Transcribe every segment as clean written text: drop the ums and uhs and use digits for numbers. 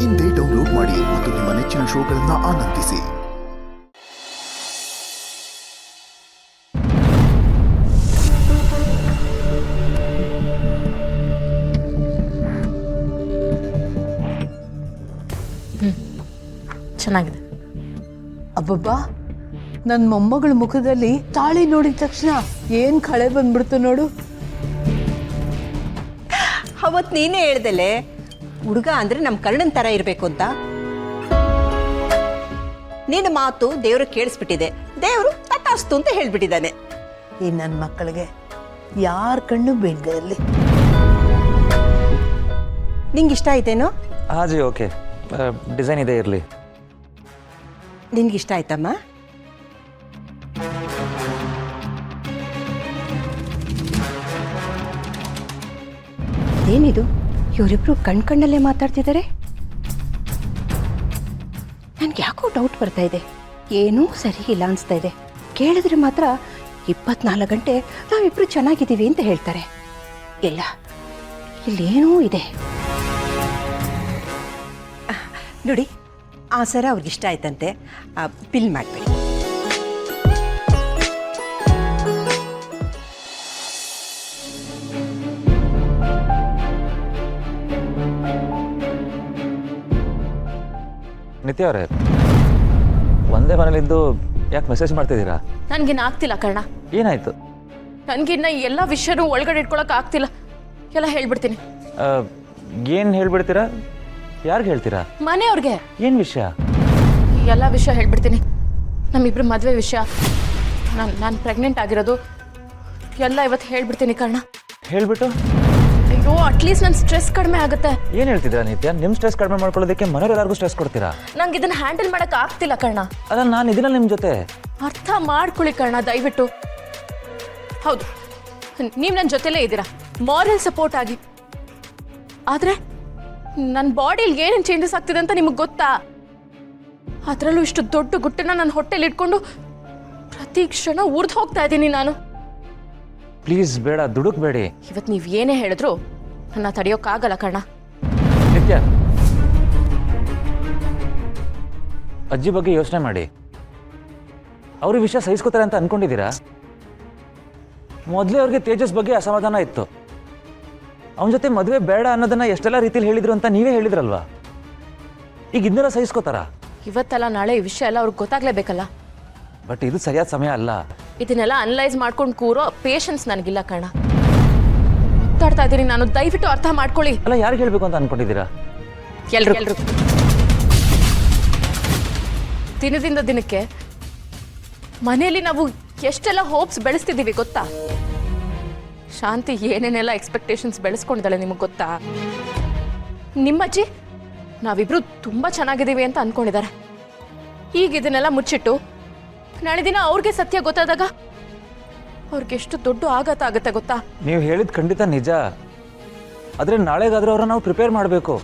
ಇಂದೇ ಡೌನ್ಲೋಡ್ ಮಾಡಿ ಮತ್ತು ನಿಮ್ಮ ನೆಚ್ಚಿನ ಶೋಗಳನ್ನು ಆನಂದಿಸಿ. ಚೆನ್ನಾಗಿದೆ. ಅಬ್ಬಬ್ಬಾ, ನನ್ನ ಮೊಮ್ಮಗಳ ಮುಖದಲ್ಲಿ ತಾಳಿ ನೋಡಿದ ತಕ್ಷಣ ಏನ್ ಕಳೆ ಬಂದ್ಬಿಡ್ತು ನೋಡು. ಅವತ್ತು ನೀನೇ ಹೇಳ್ದಲೆ ಹುಡುಗ ಅಂದ್ರೆ ನಮ್ಮ ಕರ್ಣನ್ ತರ ಇರಬೇಕು ಅಂತ. ನಿನ್ನ ಮಾತು ದೇವ್ರು ಕೇಳಿಸ್ಬಿಟ್ಟಿದೆ, ದೇವರು ತಥಾಸ್ತು ಅಂತ ಹೇಳ್ಬಿಟ್ಟಿದ್ದಾನೆ. ಈ ನನ್ನ ಮಕ್ಕಳಿಗೆ ಯಾರ ಕಣ್ಣು ಬೇಡ್ಗಲ್ಲಿ. ನಿಂಗೆ ಇಷ್ಟ ಆಯ್ತೇನೋ? ಹಾಂ ಜಿ, ಓಕೆ. ಡಿಸೈನ್ ಇದೆ ಇರಲಿ. ನಿನ್ಗಿಷ್ಟ ಆಯ್ತಮ್ಮ? ಏನಿದು, ಇವರಿಬ್ರು ಕಣ್ಣಲ್ಲೇ ಮಾತಾಡ್ತಿದ್ದಾರೆ. ನನ್ಗೆ ಯಾಕೋ ಡೌಟ್ ಬರ್ತಾ ಇದೆ, ಏನೂ ಸರಿ ಇಲ್ಲ ಅನಿಸ್ತಾ ಇದೆ. ಕೇಳಿದ್ರೆ ಮಾತ್ರ 24 ಗಂಟೆ ನಾವಿಬ್ರು ಚೆನ್ನಾಗಿದ್ದೀವಿ ಅಂತ ಹೇಳ್ತಾರೆ. ಇಲ್ಲ, ಇಲ್ಲೇನೂ ಇದೆ ನೋಡಿ. ಆ ಸರ ಅವ್ರಿಗಿಷ್ಟ ಆಯ್ತಂತೆ, ಪಿಲ್ ಮಾಡಬೇಡಿ. ನಿತ್ಯ ಅವರೇ, ಒಂದೇ ಮನೇಲಿದ್ದು ಯಾಕೆ ಮೆಸೇಜ್ ಮಾಡ್ತಿದ್ದೀರಾ? ನನ್ಗಿನ್ನ ಆಗ್ತಿಲ್ಲ ಕರ್ಣ. ಏನಾಯ್ತು? ನನ್ಗಿನ್ನ ಎಲ್ಲ ವಿಷಯನೂ ಒಳಗಡೆ ಇಟ್ಕೊಳಕ್ ಆಗ್ತಿಲ್ಲ. ಎಲ್ಲ ಹೇಳ್ಬಿಡ್ತೀನಿ. ಏನು ಹೇಳ್ಬಿಡ್ತೀರಾ? ಯಾರಿಗೆ ಹೇಳ್ತೀರಾ? ಮನೆಯವ್ರಿಗೆ. ಏನು ವಿಷಯ? ಎಲ್ಲ ವಿಷಯ ಹೇಳ್ಬಿಡ್ತೀನಿ. ನಮ್ಮಿಬ್ರು ಮದುವೆ ವಿಷಯ, ನಾನು ಪ್ರೆಗ್ನೆಂಟ್ ಆಗಿರೋದು ಎಲ್ಲ ಇವತ್ತು ಹೇಳ್ಬಿಡ್ತೀನಿ ಕರ್ಣ. ಹೇಳ್ಬಿಟ್ಟು ಅಯ್ಯೋ, ಅಟ್ಲೀಸ್ಟ್ ನನ್ನ ಸ್ಟ್ರೆಸ್ ಕಡಿಮೆ ಆಗುತ್ತೆ. ಏನು ಹೇಳ್ತಿದ್ದೀರಾ ನಿತ್ಯ? ನಿಮ್ಮ ಸ್ಟ್ರೆಸ್ ಕಡಿಮೆ ಮಾಡ್ಕೊಳ್ಳೋದಕ್ಕೆ ಮನೆಯವ್ರು ಎಲ್ಲರಿಗೂ ಸ್ಟ್ರೆಸ್ ಕೊಡ್ತೀರಾ? ನಂಗೆ ಇದನ್ನ ಹ್ಯಾಂಡಲ್ ಮಾಡಕ್ ಆಗ್ತಿಲ್ಲ ಕರ್ಣ. ಅಲ್ಲ, ನಾನು ಇದನ್ನ ನಿಮ್ಮ ಜೊತೆ. ಅರ್ಥ ಮಾಡ್ಕೊಳ್ಳಿ ಕರ್ಣ, ದಯವಿಟ್ಟು. ಹೌದು, ನೀವು ನನ್ನ ಜೊತೆಲೇ ಇದ್ದೀರಾ, ಮಾರಲ್ ಸಪೋರ್ಟ್ ಆಗಿ. ಆದ್ರೆ ನನ್ನ ಬಾಡಿಲಿ ಏನೇನು ಚೇಂಜಸ್ ಆಗ್ತಿದೆ ಅಂತ ನಿಮಗೆ ಗೊತ್ತಾ? ಅದರಲ್ಲೂ ಇಷ್ಟು ದೊಡ್ಡ ಗುಟ್ಟನ್ನ ನನ್ನ ಹೊಟ್ಟೆಲಿ ಇಟ್ಕೊಂಡು ಪ್ರತಿ ಕ್ಷಣ ಉರ್ದು ಹೋಗ್ತಾ ಇದ್ದೀನಿ ನಾನು. ಪ್ಲೀಸ್ ಬೇಡ, ದುಡುಕ್ಬೇಡಿ. ಇವತ್ತು ನೀವು ಏನೇ ಹೇಳಿದ್ರು ನನ್ನ ತಡೆಯೋಕ್ಕಾಗಲ್ಲ ಕರ್ಣ. ನಿತ್ಯ, ಅಜ್ಜಿ ಬಗ್ಗೆ ಯೋಚನೆ ಮಾಡಿ. ಅವ್ರ ವಿಷಯ ಸಹಿಸ್ಕೋತಾರೆ ಅಂತ ಅನ್ಕೊಂಡಿದ್ದೀರಾ? ಮೊದಲೇ ಅವ್ರಿಗೆ ತೇಜಸ್ ಬಗ್ಗೆ ಅಸಮಾಧಾನ ಇತ್ತು. ಅವನ ಜೊತೆ ಮದುವೆ ಬೇಡ ಅನ್ನೋದನ್ನ ಎಷ್ಟೆಲ್ಲ ರೀತಿಯಲ್ಲಿ ಹೇಳಿದ್ರು ಅಂತ ನೀವೇ ಹೇಳಿದ್ರಲ್ವಾ? ಈಗ ಇದನ್ನೆಲ್ಲ ಸಹಿಸ್ಕೋತಾರ? ಇವತ್ತಲ್ಲ ನಾಳೆ ಈ ವಿಷಯ ಎಲ್ಲ ಅವ್ರಿಗೆ ಗೊತ್ತಾಗ್ಲೇಬೇಕಲ್ಲ. ಬಟ್ ಇದು ಸರಿಯಾದ ಸಮಯ ಅಲ್ಲ. ಇದನ್ನೆಲ್ಲ ಅನಲೈಸ್ ಮಾಡ್ಕೊಂಡು ಕೂರೋ ಪೇಷನ್ಸ್ ನನಗಿಲ್ಲ ಕರ್ಣ. ಮಾತಾಡ್ತಾ ಇದ್ದೀನಿ ನಾನು, ದಯವಿಟ್ಟು ಅರ್ಥ ಮಾಡ್ಕೊಳ್ಳಿ. ಅಲ್ಲ, ಯಾರಿಗೆ ಹೇಳ್ಬೇಕು ಅಂತ ಅನ್ಕೊಂಡಿದ್ದೀರಾ? ಎಲ್ರು ದಿನದಿಂದ ದಿನಕ್ಕೆ ಮನೆಯಲ್ಲಿ ನಾವು ಎಷ್ಟೆಲ್ಲ ಹೋಪ್ಸ್ ಬೆಳೆಸ್ತಿದ್ದೀವಿ ಗೊತ್ತಾ? ಶಾಂತಿ ಏನೇನೆಲ್ಲ ಎಕ್ಸ್ಪೆಕ್ಟೇಷನ್ಸ್ ಬೆಳೆಸ್ಕೊಂಡಿದ್ದಾಳೆ ನಿಮಗೆ ಗೊತ್ತಾ? ನಿಮ್ಮಜ್ಜಿ ನಾವಿಬ್ರು ತುಂಬ ಚೆನ್ನಾಗಿದ್ದೀವಿ ಅಂತ ಅನ್ಕೊಂಡಿದ್ದಾರೆ. ಈಗ ಇದನ್ನೆಲ್ಲ ಮುಚ್ಚಿಟ್ಟು ನಾಳೆ ದಿನ ಅವ್ರಿಗೆ ಸತ್ಯ ಗೊತ್ತಾದಾಗ ಅವ್ರಿಗೆ ಎಷ್ಟು ದೊಡ್ಡ ಆಘಾತ ಆಗುತ್ತೆ ಗೊತ್ತಾ? ನೀವು ಹೇಳಿದ ಖಂಡಿತ ನಿಜ. ಆದರೆ ನಾಳೆಗಾದ್ರೂ ಅವ್ರನ್ನ ನಾವು ಪ್ರಿಪೇರ್ ಮಾಡಬೇಕು.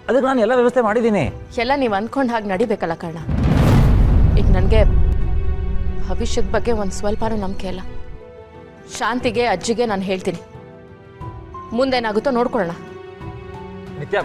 ಅದಕ್ಕೆ ನಾನು ಎಲ್ಲ ವ್ಯವಸ್ಥೆ ಮಾಡಿದ್ದೀನಿ. ಎಲ್ಲ ನೀವು ಅಂದ್ಕೊಂಡು ಹಾಗೆ ನಡಿಬೇಕಲ್ಲ ಕರ್ಣ. ಈಗ ನನಗೆ ಭವಿಷ್ಯದ ಬಗ್ಗೆ ಒಂದು ಸ್ವಲ್ಪನೂ ನಂಬಿಕೆ ಇಲ್ಲ. ಶಾಂತಿಗೆ ಅಜ್ಜಿಗೆ ನಾನು ಹೇಳ್ತೀನಿ, ಮುಂದೇನಾಗುತ್ತೋ ನೋಡ್ಕೊಳ್ಳೋಣ. ನಿತ್ಯ,